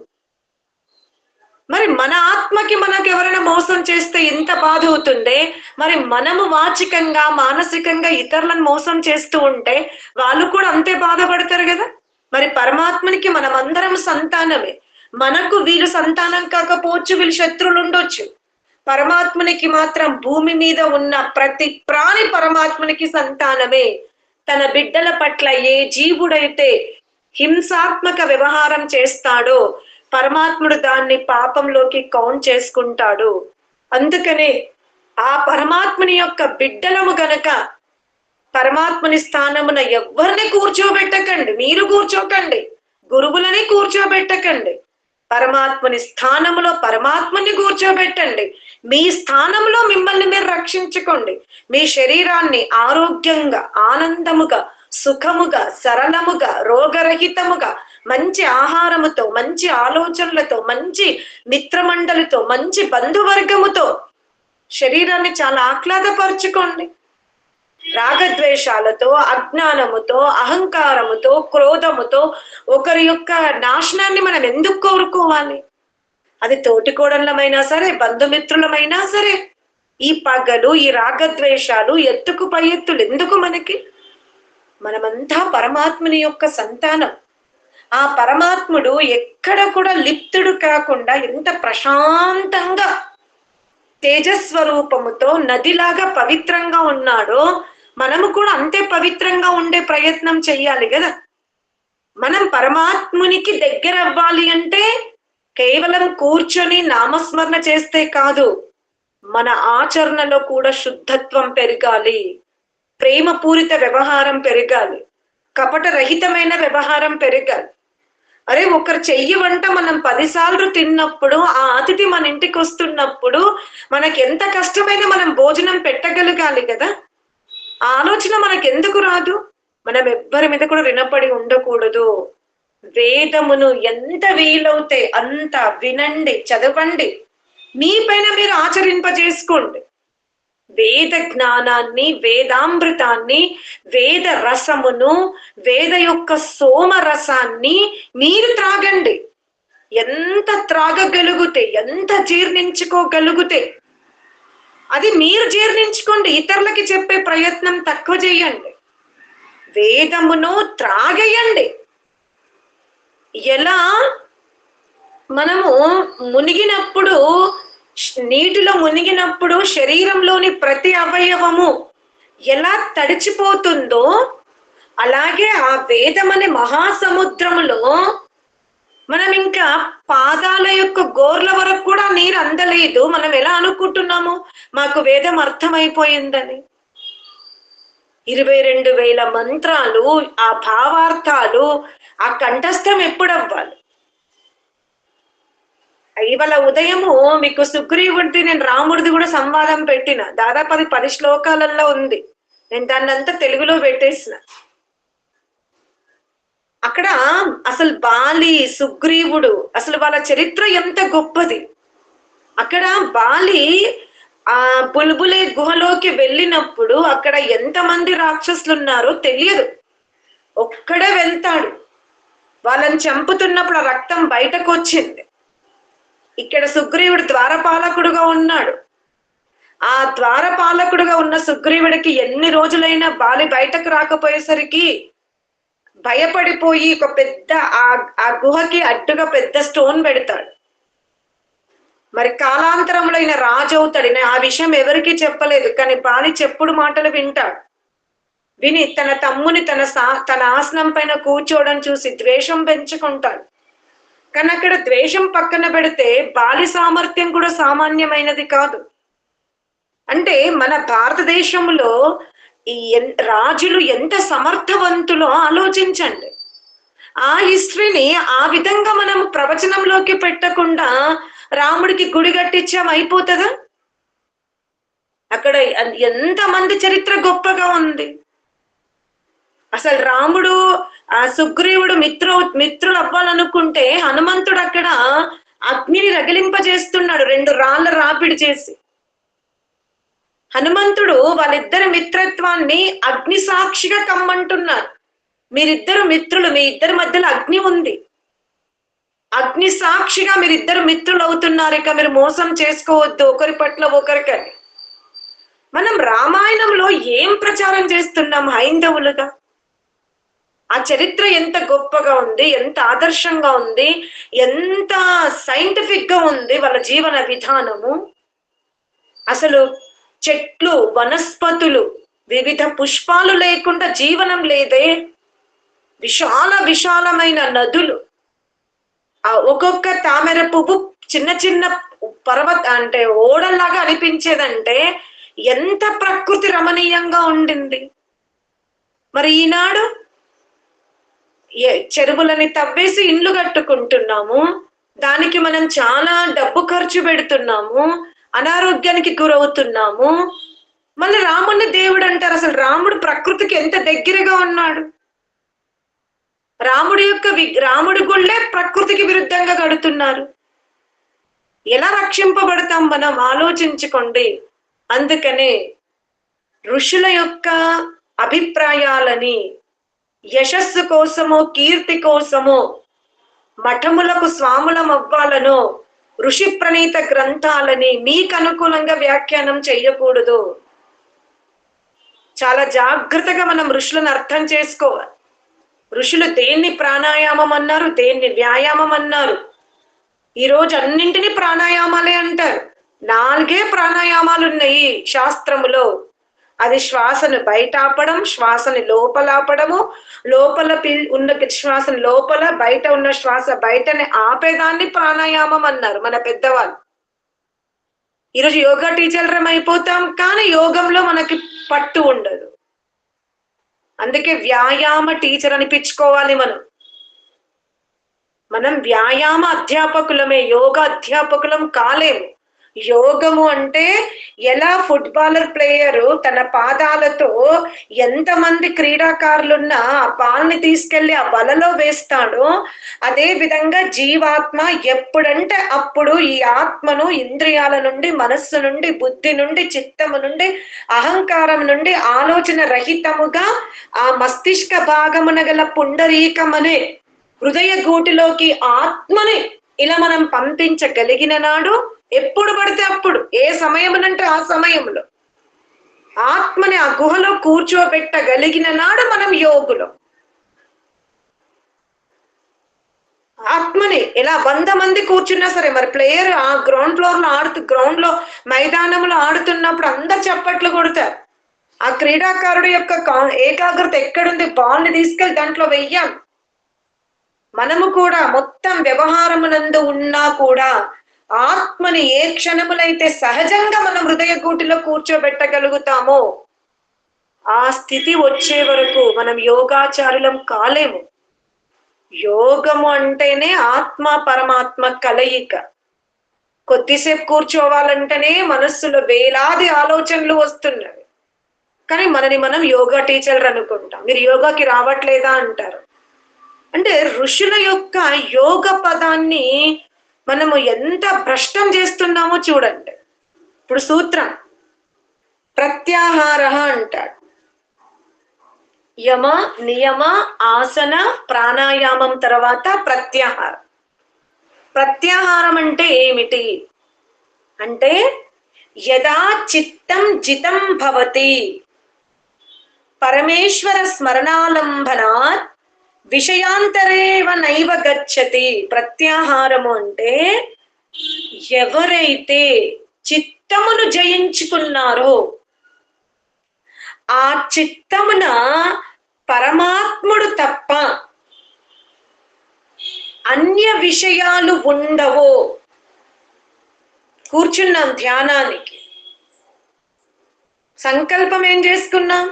మరి మన ఆత్మకి మనకు ఎవరైనా మోసం చేస్తే ఎంత బాధ అవుతుందే, మరి మనము వాచికంగా, మానసికంగా ఇతరులను మోసం చేస్తూ ఉంటే వాళ్ళు కూడా అంతే బాధపడతారు కదా. మరి పరమాత్మనికి మనం అందరం సంతానమే. మనకు వీళ్ళు సంతానం కాకపోవచ్చు, వీళ్ళు శత్రువులు ఉండొచ్చు. పరమాత్మనికి మాత్రం భూమి మీద ఉన్న ప్రతి ప్రాణి పరమాత్మనికి సంతానమే. తన బిడ్డల పట్ల ఏ జీవుడైతే హింసాత్మక వ్యవహారం చేస్తాడో పరమాత్ముడు దాన్ని పాపంలోకి కౌంట్ చేసుకుంటాడు. అందుకనే ఆ పరమాత్ముని యొక్క బిడ్డలము గనక పరమాత్ముని స్థానమున ఎవ్వరిని కూర్చోబెట్టకండి, మీరు కూర్చోకండి, గురువులని కూర్చోబెట్టకండి. పరమాత్ముని స్థానములో పరమాత్మని కూర్చోబెట్టండి. మీ స్థానంలో మిమ్మల్ని మీరు రక్షించుకోండి. మీ శరీరాన్ని ఆరోగ్యంగా, ఆనందముగా, సుఖముగా, సరళముగా, రోగరహితముగా, మంచి ఆహారముతో, మంచి ఆలోచనలతో, మంచి మిత్రమండలితో, మంచి బంధువర్గముతో శరీరాన్ని చాలా ఆహ్లాదపరుచుకోండి. రాగద్వేషాలతో, అజ్ఞానముతో, అహంకారముతో, క్రోధముతో ఒకరి యొక్క నాశనాన్ని మనం ఎందుకు కోరుకోవాలి? అది తోటికోడళ్ళమైనా సరే, బంధుమిత్రులమైనా సరే. ఈ పగలు, ఈ రాగద్వేషాలు, ఎత్తుకు పై ఎత్తులు ఎందుకు మనకి? మనమంతా పరమాత్ముని యొక్క సంతానం. ఆ పరమాత్ముడు ఎక్కడ కూడా లిప్తుడు కాకుండా ఎంత ప్రశాంతంగా తేజస్వరూపముతో నదిలాగా పవిత్రంగా ఉన్నాడో మనము కూడా అంతే పవిత్రంగా ఉండే ప్రయత్నం చెయ్యాలి కదా. మనం పరమాత్మునికి దగ్గర అవ్వాలి అంటే కేవలం కూర్చొని నామస్మరణ చేస్తే కాదు, మన ఆచరణలో కూడా శుద్ధత్వం పెరగాలి, ప్రేమపూరిత వ్యవహారం పెరగాలి, కపట రహితమైన వ్యవహారం పెరగాలి. అరే ఒకరు చెయ్యి వంట మనం 10 సార్లు తిన్నప్పుడు, ఆ అతిథి మన ఇంటికి వస్తున్నప్పుడు మనకి ఎంత కష్టమైనా మనం భోజనం పెట్టగలగాలి కదా. ఆ ఆలోచన మనకు ఎందుకు రాదు? మనం ఎవ్వరి మీద కూడా రుణపడి ఉండకూడదు. వేదమును ఎంత వీలవుతే అంత వినండి, చదవండి, మీ పైన మీరు ఆచరింపజేసుకోండి. వేద జ్ఞానాన్ని, వేదామృతాన్ని, వేద రసమును, వేద యొక్క సోమరసాన్ని మీరు త్రాగండి. ఎంత త్రాగగలిగితే, ఎంత జీర్ణించుకోగలిగితే అది మీరు జీర్ణించుకోండి. ఇతరులకి చెప్పే ప్రయత్నం తక్కువ చేయండి. వేదమును త్రాగేయండి. ఎలా మనము మునిగినప్పుడు, నీటిలో మునిగినప్పుడు శరీరంలోని ప్రతి అవయవము ఎలా తడిచిపోతుందో అలాగే ఆ వేదమనే మహాసముద్రములో మనం ఇంకా పాదాల యొక్క గోర్ల వరకు కూడా నీరు అందలేదు. మనం ఎలా అనుకుంటున్నాము మాకు వేదం అర్థమైపోయిందని? 22,000 మంత్రాలు, ఆ భావార్థాలు, ఆ కంఠస్థం ఎప్పుడు అవ్వాలి? ఇవాళ ఉదయము మీకు సుగ్రీవుడిది, నేను రాముడిది కూడా సంవాదం పెట్టిన. దాదాపు అది 10 శ్లోకాలలో ఉంది. నేను దాన్ని అంతా తెలుగులో పెట్టేసిన. అక్కడ అసలు బాలి, సుగ్రీవుడు, అసలు వాళ్ళ చరిత్ర ఎంత గొప్పది. అక్కడ బాలి ఆ బుల్బులే గుహలోకి వెళ్ళినప్పుడు అక్కడ ఎంతమంది రాక్షసులు ఉన్నారో తెలియదు. ఒక్కడే వెళ్తాడు. వాళ్ళని చంపుతున్నప్పుడు ఆ రక్తం బయటకు వచ్చింది. ఇక్కడ సుగ్రీవుడు ద్వారపాలకుడుగా ఉన్నాడు. ఆ ద్వారపాలకుడుగా ఉన్న సుగ్రీవుడికి ఎన్ని రోజులైనా బాలి బయటకు రాకపోయేసరికి భయపడిపోయి ఒక పెద్ద ఆ గుహకి అడ్డుగా పెద్ద స్టోన్ పెడతాడు. మరి కాలాంతరంలో ఆయన రాజు అవుతాడు. ఆ విషయం ఎవరికీ చెప్పలేదు, కానీ బాలి చెప్పుడు మాటలు వింటాడు. విని తన తమ్ముని తన ఆసనం పైన కూర్చోవడం చూసి ద్వేషం పెంచుకుంటాడు. కానీ అక్కడ ద్వేషం పక్కన పెడితే బాలి సామర్థ్యం కూడా సామాన్యమైనది కాదు. అంటే మన భారతదేశంలో ఈ రాజులు ఎంత సమర్థవంతులో ఆలోచించండి. ఆ హిస్టరీని ఆ విధంగా మనం ప్రవచనంలోకి పెట్టకుండా రాముడికి గుడి కట్టించాం అయిపోతుందా? అక్కడ ఎంతమంది చరిత్ర గొప్పగా ఉంది. అసలు రాముడు ఆ సుగ్రీవుడు మిత్రులు అవ్వాలనుకుంటే హనుమంతుడు అక్కడ అగ్నిని రగిలింపజేస్తున్నాడు 2 రాళ్ళ రాపిడి చేసి. హనుమంతుడు వాళ్ళిద్దరి మిత్రత్వాన్ని అగ్ని సాక్షిగా కమ్మంటున్నారు. మీరిద్దరు మిత్రులు, మీ ఇద్దరి మధ్యలో అగ్ని ఉంది, అగ్ని సాక్షిగా మీరిద్దరు మిత్రులు అవుతున్నారు, ఇక మీరు మోసం చేసుకోవద్దు ఒకరి పట్ల ఒకరికని. మనం రామాయణంలో ఏం ప్రచారం చేస్తున్నాం హైందవులుగా? ఆ చరిత్ర ఎంత గొప్పగా ఉంది, ఎంత ఆదర్శంగా ఉంది, ఎంత సైంటిఫిక్ గా ఉంది వాళ్ళ జీవన విధానము. అసలు చెట్లు, వనస్పతులు, వివిధ పుష్పాలు లేకుండా జీవనం లేదే. విశాలమైన నదులు, ఆ ఒక్కొక్క తామర పువ్వు చిన్న చిన్న అంటే ఓడల్లాగా అనిపించేదంటే ఎంత ప్రకృతి రమణీయంగా ఉండింది. మరి ఈనాడు చెరువులని తవ్వేసి ఇండ్లు కట్టుకుంటున్నాము, దానికి మనం చాలా డబ్బు ఖర్చు పెడుతున్నాము, అనారోగ్యానికి గురవుతున్నాము. మళ్ళీ రాముడిని దేవుడు అంటారు. అసలు రాముడు ప్రకృతికి ఎంత దగ్గరగా ఉన్నాడు. రాముడి గుళ్ళే ప్రకృతికి విరుద్ధంగా కడుతున్నారు. ఎలా రక్షింపబడతాం మనం? ఆలోచించుకోండి. అందుకనే ఋషుల యొక్క అభిప్రాయాలని యశస్సు కోసమో కీర్తి కోసమో మఠములకు స్వాములం అవ్వాలనో ఋషి ప్రణీత గ్రంథాలని మీకు అనుకూలంగా వ్యాఖ్యానం చెయ్యకూడదు. చాలా జాగ్రత్తగా మనం ఋషులను అర్థం చేసుకోవాలి. ఋషులు దేన్ని ప్రాణాయామం అన్నారు, దేన్ని వ్యాయామం అన్నారు. ఈరోజు అన్నింటినీ ప్రాణాయామాలే అంటారు. 4 ప్రాణాయామాలు ఉన్నాయి శాస్త్రములో. అది శ్వాసను బయట ఆపడం, శ్వాసని లోపల ఆపడము, లోపల ఉన్న శ్వాసను లోపల, బయట ఉన్న శ్వాస బయటని ఆపేదాన్ని ప్రాణాయామం అన్నారు మన పెద్దవాళ్ళు. ఈరోజు యోగా టీచర్లం అయిపోతాం, కానీ యోగంలో మనకి పట్టు ఉండదు. అందుకే వ్యాయామ టీచర్ అనిపించుకోవాలి. మనం వ్యాయామ అధ్యాపకులమే, యోగా అధ్యాపకులం కాలేము. యోగము అంటే ఎలా ఫుట్బాలర్ ప్లేయరు తన పాదాలతో ఎంతమంది క్రీడాకారులున్నా ఆ బాల్ని తీసుకెళ్లి ఆ వలలో వేస్తాడో, అదే విధంగా జీవాత్మ ఎప్పుడంటే అప్పుడు ఈ ఆత్మను ఇంద్రియాల నుండి, మనస్సు నుండి, బుద్ధి నుండి, చిత్తము నుండి, అహంకారం నుండి ఆలోచన రహితముగా ఆ మస్తిష్క భాగమున గల పుండరీకమనే హృదయ గూటిలోకి ఆత్మని ఇలా మనం పంపించగలిగిన నాడు, ఎప్పుడు పడితే అప్పుడు, ఏ సమయమునంటే ఆ సమయంలో ఆత్మని ఆ గుహలో కూర్చోబెట్టగలిగిన నాడు మనం యోగులు. ఆత్మని ఇలా 100 మంది కూర్చున్నా సరే, మరి ప్లేయర్ ఆ గ్రౌండ్ లో మైదానంలో ఆడుతున్నప్పుడు అందరు చప్పట్లు కొడతారు. ఆ క్రీడాకారుడు యొక్క ఏకాగ్రత ఎక్కడుంది? బాల్ ని తీసుకెళ్లి దాంట్లో వెయ్యాం. మనము కూడా మొత్తం వ్యవహారమునందు ఉన్నా కూడా ఆత్మని ఏ క్షణములైతే సహజంగా మనం హృదయ గూటిలో కూర్చోబెట్టగలుగుతామో ఆ స్థితి వచ్చే వరకు మనం యోగాచారులం కాలేము. యోగము అంటేనే ఆత్మ పరమాత్మ కలయిక. కొద్దిసేపు కూర్చోవాలంటేనే మనస్సులో వేలాది ఆలోచనలు వస్తున్నవి, కానీ మనని మనం యోగా టీచర్ అనుకుంటాం. మీరు యోగాకి రావట్లేదా అంటారు. అంటే ఋషుల యొక్క యోగ పదాన్ని మనము ఎంత భ్రష్టం చేస్తున్నామో చూడండి. ఇప్పుడు సూత్రం ప్రత్యాహార అంటాడు. యమ నియమ ఆసన ప్రాణాయామం తర్వాత ప్రత్యాహారం. ప్రత్యాహారం అంటే ఏమిటి అంటే యదా చిత్తం జితం భవతి పరమేశ్వర స్మరణాలంబనాత్ విషయాంతరేవ నైవ గచ్చతి. ప్రత్యాహారము అంటే ఎవరైతే చిత్తమును జయించుకున్నారో ఆ చిత్తమున పరమాత్ముడు తప్ప అన్య విషయాలు ఉండవో. కూర్చున్నాం ధ్యానానికి, సంకల్పం ఏం చేసుకున్నాం?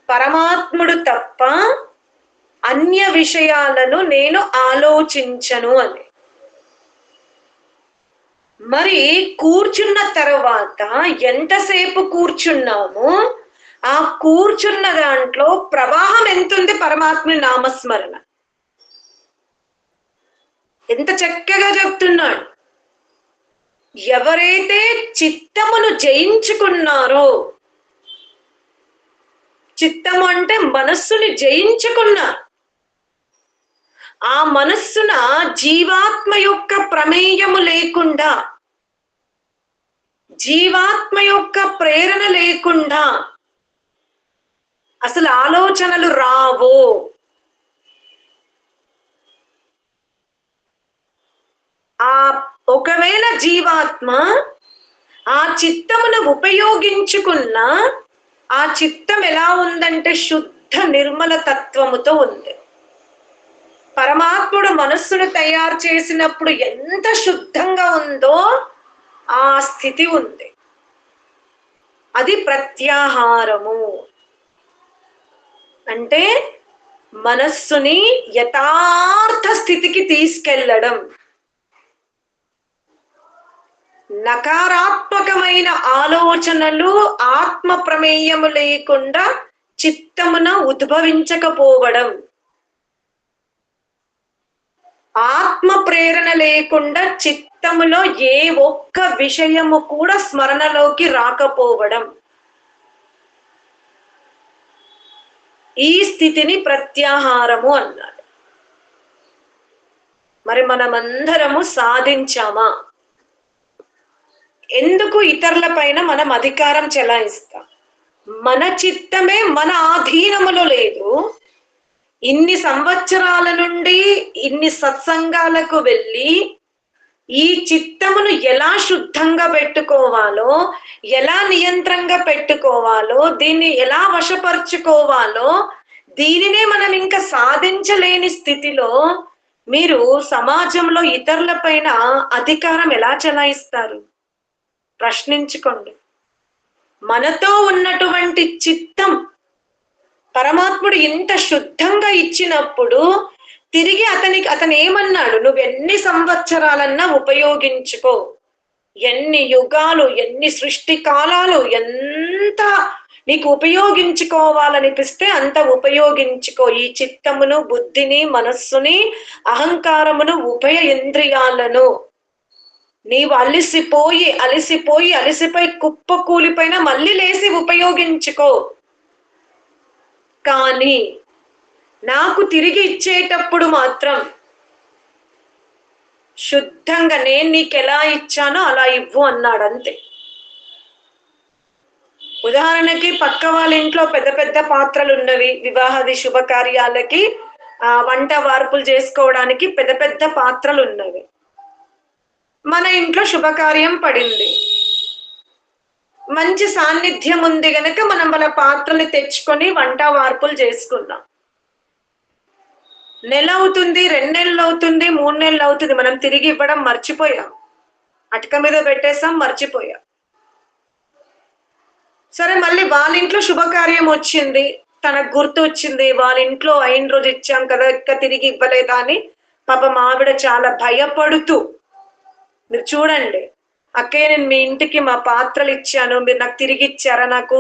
పరమాత్ముడు తప్ప అన్య విషయాలను నేను ఆలోచించను అని. మరి కూర్చున్న తర్వాత ఎంతసేపు కూర్చున్నామో ఆ కూర్చున్న దాంట్లో ప్రవాహం ఎంతుంది? పరమాత్ముని నామస్మరణ. ఎంత చక్కగా చెప్తున్నాడు. ఎవరైతే చిత్తమును జయించుకున్నారో, చిత్తము అంటే మనస్సుని జయించుకున్నారు, ఆ మనస్సున జీవాత్మ యొక్క ప్రమేయము లేకుండా, జీవాత్మ యొక్క ప్రేరణ లేకుండా అసలు ఆలోచనలు రావు. ఆ ఒకవేళ జీవాత్మ ఆ చిత్తమును ఉపయోగించుకున్న ఆ చిత్తం ఎలా ఉందంటే శుద్ధ నిర్మల తత్వముతో ఉంది. పరమాత్ముడు మనస్సును తయారు చేసినప్పుడు ఎంత శుద్ధంగా ఉందో ఆ స్థితి ఉంది. అది ప్రత్యాహారము అంటే మనస్సుని యథార్థ స్థితికి తీసుకెళ్ళడం. నకారాత్మకమైన ఆలోచనలు ఆత్మ ప్రమేయము లేకుండా చిత్తమున ఉద్భవించకపోవడం, ఆత్మ ప్రేరణ లేకుండా చిత్తములో ఏ ఒక్క విషయము కూడా స్మరణలోకి రాకపోవడం, ఈ స్థితిని ప్రత్యాహారము అన్నాడు. మరి మనమందరము సాధించామా? ఎందుకు ఇతరుల పైన మనం అధికారం చెలాయిస్తాం? మన చిత్తమే మన ఆధీనములో లేదు. ఇన్ని సంవత్సరాల నుండి ఇన్ని సత్సంగాలకు వెళ్ళి ఈ చిత్తమును ఎలా శుద్ధంగా పెట్టుకోవాలో, ఎలా నియంత్రణగా పెట్టుకోవాలో, దీన్ని ఎలా వశపరుచుకోవాలో, దీనినే మనం ఇంకా సాధించలేని స్థితిలో మీరు సమాజంలో ఇతరుల పైన అధికారం ఎలా చెలాయిస్తారు? ప్రశ్నించుకోండి. మనతో ఉన్నటువంటి చిత్తం పరమాత్ముడు ఇంత శుద్ధంగా ఇచ్చినప్పుడు తిరిగి అతను ఏమన్నాడు? నువ్వు ఎన్ని సంవత్సరాలన్నా ఉపయోగించుకో, ఎన్ని యుగాలు, ఎన్ని సృష్టి కాలాలు, ఎంత నీకు ఉపయోగించుకోవాలనిపిస్తే అంత ఉపయోగించుకో. ఈ చిత్తమును, బుద్ధిని, మనస్సుని, అహంకారమును, ఉభయ ఇంద్రియాలను నీవు అలిసిపోయి కుప్ప కూలిపోయినా మళ్ళీ లేసి ఉపయోగించుకో. కానీ నాకు తిరిగి ఇచ్చేటప్పుడు మాత్రం శుద్ధంగా నేను నీకు ఎలా ఇచ్చానో అలా ఇవ్వు అన్నాడు. అంతే. ఉదాహరణకి పక్క వాళ్ళ ఇంట్లో పెద్ద పెద్ద పాత్రలు ఉన్నవి, వివాహాది శుభకార్యాలకి వంట వార్పులు చేసుకోవడానికి పెద్ద పెద్ద పాత్రలు ఉన్నవి. మన ఇంట్లో శుభకార్యం పడింది, మంచి సాన్నిధ్యం ఉంది గనక మనం వాళ్ళ పాత్రలు తెచ్చుకొని వంట వార్పులు చేసుకున్నాం. నెల అవుతుంది, 2 నెలలు అవుతుంది, 3 నెలలు అవుతుంది, మనం తిరిగి ఇవ్వడం మర్చిపోయాం. అటక మీద పెట్టేసాం, మర్చిపోయాం. సరే, మళ్ళీ వాళ్ళ ఇంట్లో శుభకార్యం వచ్చింది, తనకు గుర్తు వచ్చింది, వాళ్ళ ఇంట్లో అయిన రోజు ఇచ్చాం కదా, ఇంకా తిరిగి ఇవ్వలేదా అని పాపం ఆవిడ చాలా భయపడుతూ, మీరు చూడండి, అక్కయ్య నేను మీ ఇంటికి మా పాత్రలు ఇచ్చాను, మీరు నాకు తిరిగి ఇచ్చారా? నాకు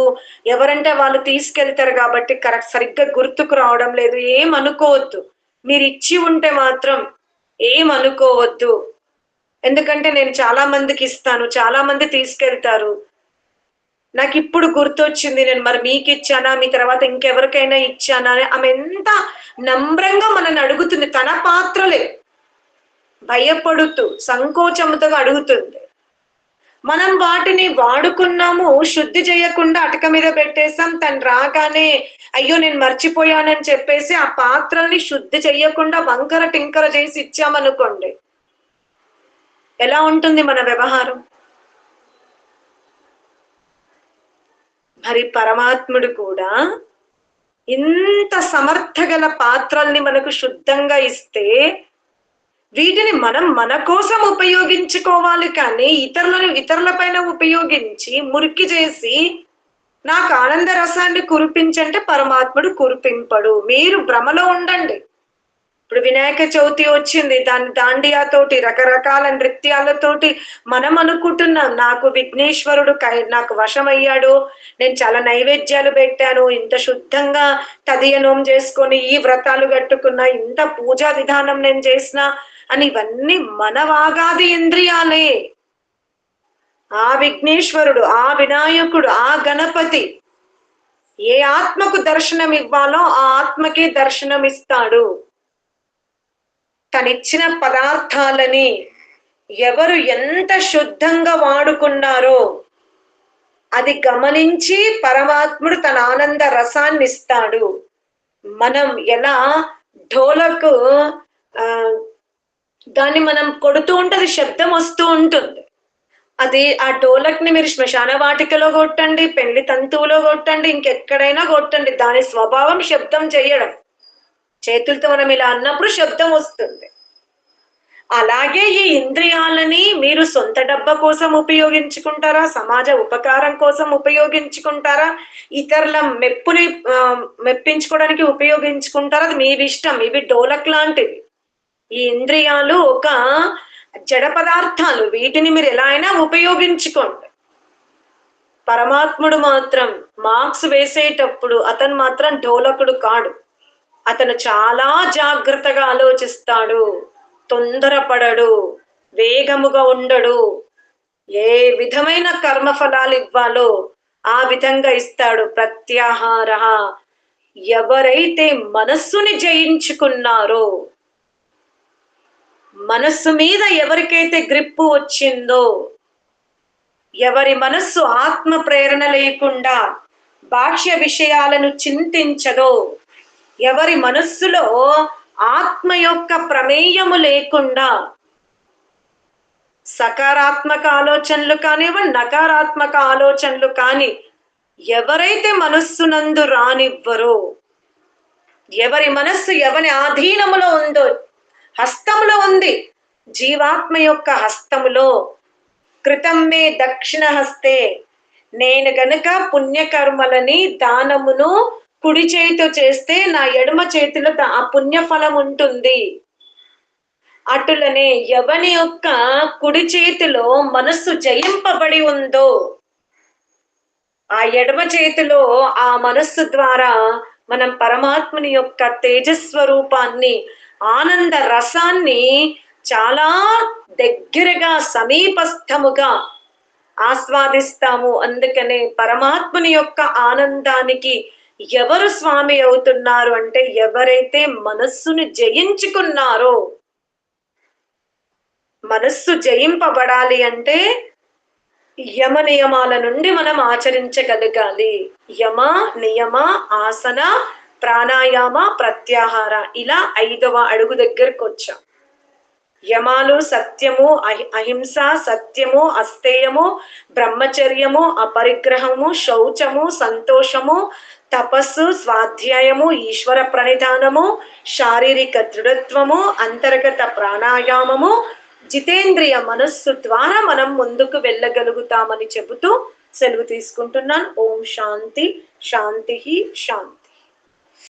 ఎవరంటే వాళ్ళు తీసుకెళ్తారు కాబట్టి సరిగ్గా గుర్తుకు రావడం లేదు. ఏమనుకోవద్దు, మీరు ఇచ్చి ఉంటే మాత్రం ఏమనుకోవద్దు. ఎందుకంటే నేను చాలా మందికి ఇస్తాను, చాలా మంది తీసుకెళ్తారు. నాకు ఇప్పుడు గుర్తొచ్చింది, నేను మరి మీకు ఇచ్చానా, మీ తర్వాత ఇంకెవరికైనా ఇచ్చానా అని ఆమె ఎంత నమ్రంగా మనల్ని అడుగుతుంది. తన పాత్రలే భయపడుతూ సంకోచముతో అడుగుతుంది. మనం వాటిని వాడుకున్నాము, శుద్ధి చేయకుండా అటక మీద పెట్టేసాం. తను రాగానే అయ్యో నేను మర్చిపోయానని చెప్పేసి ఆ పాత్రల్ని శుద్ధి చెయ్యకుండా వంకర టింకర చేసి ఇచ్చామనుకోండి, ఎలా ఉంటుంది మన వ్యవహారం? మరి పరమాత్ముడు కూడా ఇంత సమర్థగల పాత్రల్ని మనకు శుద్ధంగా ఇస్తే వీటిని మనం మన కోసం ఉపయోగించుకోవాలి, కానీ ఇతరుల పైన ఉపయోగించి మురికి చేసి నాకు ఆనంద రసాన్ని కురిపించంటే పరమాత్ముడు కురిపింపడు. మీరు భ్రమలో ఉండండి. ఇప్పుడు వినాయక చవితి వచ్చింది, దాని దాండియాతోటి రకరకాల నృత్యాలతోటి మనం అనుకుంటున్నాం నాకు విఘ్నేశ్వరుడు నాకు వశమయ్యాడు, నేను చాలా నైవేద్యాలు పెట్టాను, ఇంత శుద్ధంగా తదియనోం చేసుకొని ఈ వ్రతాలు కట్టుకున్నా, ఇంత పూజా విధానం నేను చేసిన అని. ఇవన్నీ మన వాగాది ఇంద్రియాలే. ఆ విఘ్నేశ్వరుడు, ఆ వినాయకుడు, ఆ గణపతి ఏ ఆత్మకు దర్శనం ఇవ్వాలో ఆ ఆత్మకే దర్శనం ఇస్తాడు. తనిచ్చిన పదార్థాలని ఎవరు ఎంత శుద్ధంగా వాడుకున్నారో అది గమనించి పరమాత్ముడు తన ఆనంద రసాన్ని ఇస్తాడు. మనం ఎలా ఢోలకు దాన్ని మనం కొడుతూ ఉంటే శబ్దం వస్తూ ఉంటుంది. అది ఆ డోలక్ ని మీరు శ్మశాన వాటికలో కొట్టండి, పెళ్లి తంతువులో కొట్టండి, ఇంకెక్కడైనా కొట్టండి, దాని స్వభావం శబ్దం చేయడం. చేతులతో మనం ఇలా అన్నప్పుడు శబ్దం వస్తుంది. అలాగే ఈ ఇంద్రియాలని మీరు సొంత డబ్బా కోసం ఉపయోగించుకుంటారా, సమాజ ఉపకారం కోసం ఉపయోగించుకుంటారా, ఇతరుల మెప్పించుకోవడానికి ఉపయోగించుకుంటారా, అది మీ ఇష్టం. ఇవి డోలక్ లాంటివి. ఈ ఇంద్రియాలు ఒక జడ పదార్థాలు, వీటిని మీరు ఎలా అయినా ఉపయోగించుకోండి. పరమాత్ముడు మాత్రం మార్క్స్ వేసేటప్పుడు అతను మాత్రం ఢోలకుడు కాడు. అతను చాలా జాగ్రత్తగా ఆలోచిస్తాడు, తొందరపడడు, వేగముగా ఉండడు. ఏ విధమైన కర్మఫలాలు ఇవ్వాలో ఆ విధంగా ఇస్తాడు. ప్రత్యాహార, ఎవరైతే మనస్సుని జయించుకున్నారో, మనస్సు మీద ఎవరికైతే గ్రిప్పు వచ్చిందో, ఎవరి మనస్సు ఆత్మ ప్రేరణ లేకుండా బాహ్య విషయాలను చింతించదో, ఎవరి మనస్సులో ఆత్మ యొక్క ప్రమేయము లేకుండా సకారాత్మక ఆలోచనలు కానివ్వండి, నకారాత్మక ఆలోచనలు కానీ ఎవరైతే మనస్సునందు రానివ్వరో, ఎవరి మనస్సు ఎవరి ఆధీనములో ఉందో, హస్తములో ఉంది, జీవాత్మ యొక్క హస్తములో. కృతం మే దక్షిణ హస్తే, నేను గనుక పుణ్యకర్మలని దానమును కుడి చేతితో చేస్తే నా ఎడమ చేతిలో ఆ పుణ్యఫలం ఉంటుంది. అటులనే ఎవని యొక్క కుడి చేతిలో మనస్సు జయింపబడి ఉందో, ఆ ఎడమ చేతిలో ఆ మనస్సు ద్వారా మనం పరమాత్ముని యొక్క తేజస్వరూపాన్ని, ఆనంద రసాన్ని చాలా దగ్గరగా సమీపస్థముగా ఆస్వాదిస్తాము. అందుకనే పరమాత్ముని యొక్క ఆనందానికి ఎవరు స్వామి అవుతున్నారు అంటే ఎవరైతే మనస్సును జయించుకున్నారో. మనస్సు జయింపబడాలి అంటే యమ నియమాల నుండి మనం ఆచరించగలగాలి. యమ, నియమ, ఆసన, ప్రాణాయామ, ప్రత్యాహార, ఇలా 5వ అడుగు దగ్గరకు వచ్చాం. యమాలు సత్యము, అహింస, సత్యము, అస్తేయము, బ్రహ్మచర్యము, అపరిగ్రహము, శౌచము, సంతోషము, తపస్సు, స్వాధ్యాయము, ఈశ్వర ప్రణిధానము, శారీరక దృఢత్వము, అంతర్గత ప్రాణాయామము, జితేంద్రియ మనస్సు ద్వారా మనం ముందుకు వెళ్ళగలుగుతామని చెబుతూ సెలవు తీసుకుంటున్నాను. ఓం శాంతి, శాంతి, శాంతి.